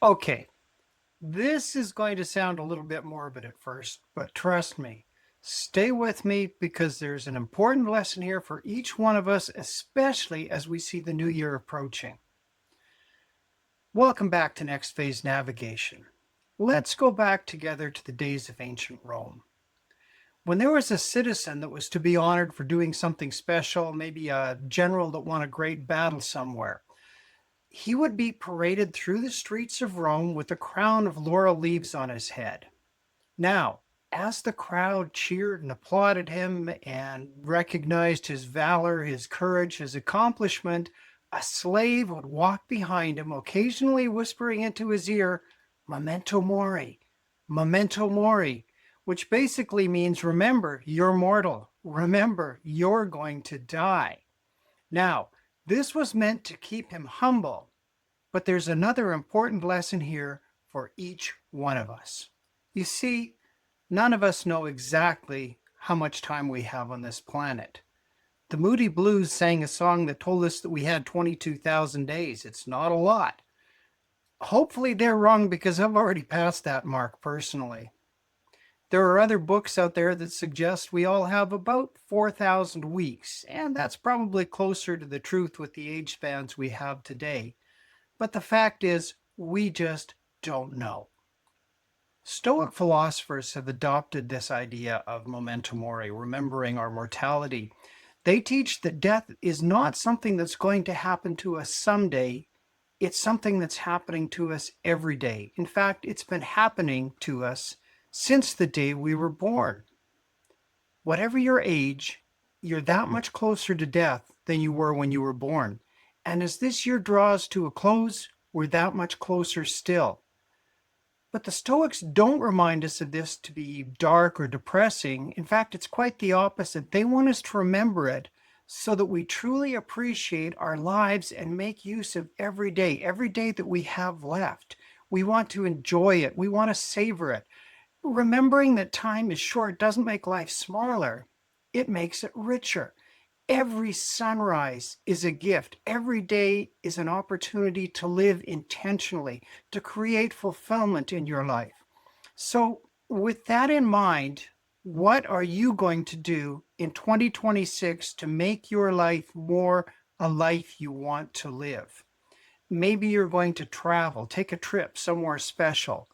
Okay, this is going to sound a little bit morbid at first, but trust me, stay with me because there's an important lesson here for each one of us, especially as we see the new year approaching. Welcome back to Next Phase Navigation. Let's go back together to the days of ancient Rome. When there was a citizen that was to be honored for doing something special, maybe a general that won a great battle somewhere, he would be paraded through the streets of Rome with a crown of laurel leaves on his head. Now, as the crowd cheered and applauded him and recognized his valor, his courage, his accomplishment, a slave would walk behind him, occasionally whispering into his ear, Memento Mori, Memento Mori, which basically means remember, you're mortal. Remember, you're going to die. Now, this was meant to keep him humble, but there's another important lesson here for each one of us. You see, none of us know exactly how much time we have on this planet. The Moody Blues sang a song that told us that we had 22,000 days. It's not a lot. Hopefully they're wrong because I've already passed that mark personally. There are other books out there that suggest we all have about 4,000 weeks, and that's probably closer to the truth with the age spans we have today. But the fact is, we just don't know. Stoic philosophers have adopted this idea of memento mori, remembering our mortality. They teach that death is not something that's going to happen to us someday. It's something that's happening to us every day. In fact, it's been happening to us since the day we were born. Whatever your age, you're that much closer to death than you were when you were born. And as this year draws to a close, we're that much closer still. But the Stoics don't remind us of this to be dark or depressing. In fact, it's quite the opposite. They want us to remember it so that we truly appreciate our lives and make use of every day that we have left. We want to enjoy it. We want to savor it. Remembering that time is short doesn't make life smaller. It makes it richer. Every sunrise is a gift. Every day is an opportunity to live intentionally, to create fulfillment in your life. So, with that in mind, what are you going to do in 2026 to make your life more a life you want to live? Maybe you're going to travel, take a trip somewhere special.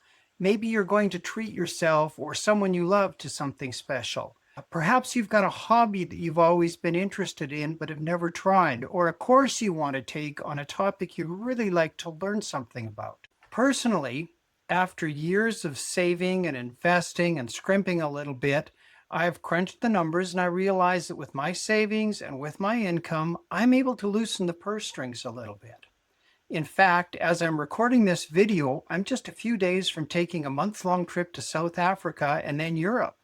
Maybe you're going to treat yourself or someone you love to something special. Perhaps you've got a hobby that you've always been interested in but have never tried, or a course you want to take on a topic you'd really like to learn something about. Personally, after years of saving and investing and scrimping a little bit, I've crunched the numbers and I realize that with my savings and with my income, I'm able to loosen the purse strings a little bit. In fact, as I'm recording this video, I'm just a few days from taking a month-long trip to South Africa and then Europe.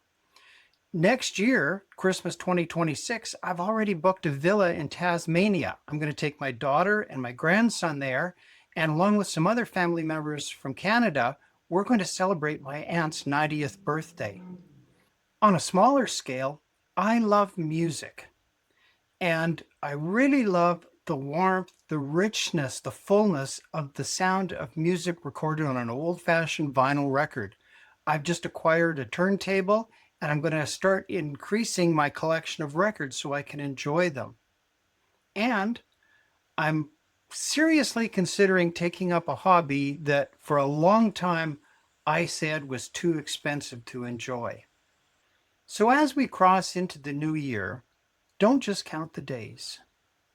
Next year, Christmas 2026, I've already booked a villa in Tasmania. I'm going to take my daughter and my grandson there, and along with some other family members from Canada, we're going to celebrate my aunt's 90th birthday. On a smaller scale, I love music, and I really love the warmth, the richness, the fullness of the sound of music recorded on an old-fashioned vinyl record. I've just acquired a turntable, and I'm going to start increasing my collection of records so I can enjoy them. And I'm seriously considering taking up a hobby that for a long time I said was too expensive to enjoy. So as we cross into the new year, don't just count the days.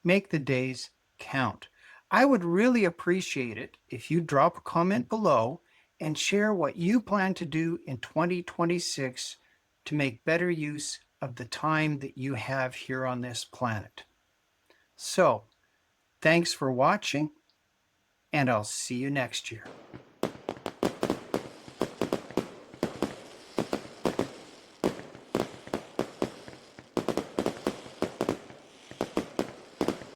Make the days count. I would really appreciate it if you drop a comment below and share what you plan to do in 2026 to make better use of the time that you have here on this planet. So, thanks for watching, and I'll see you next year.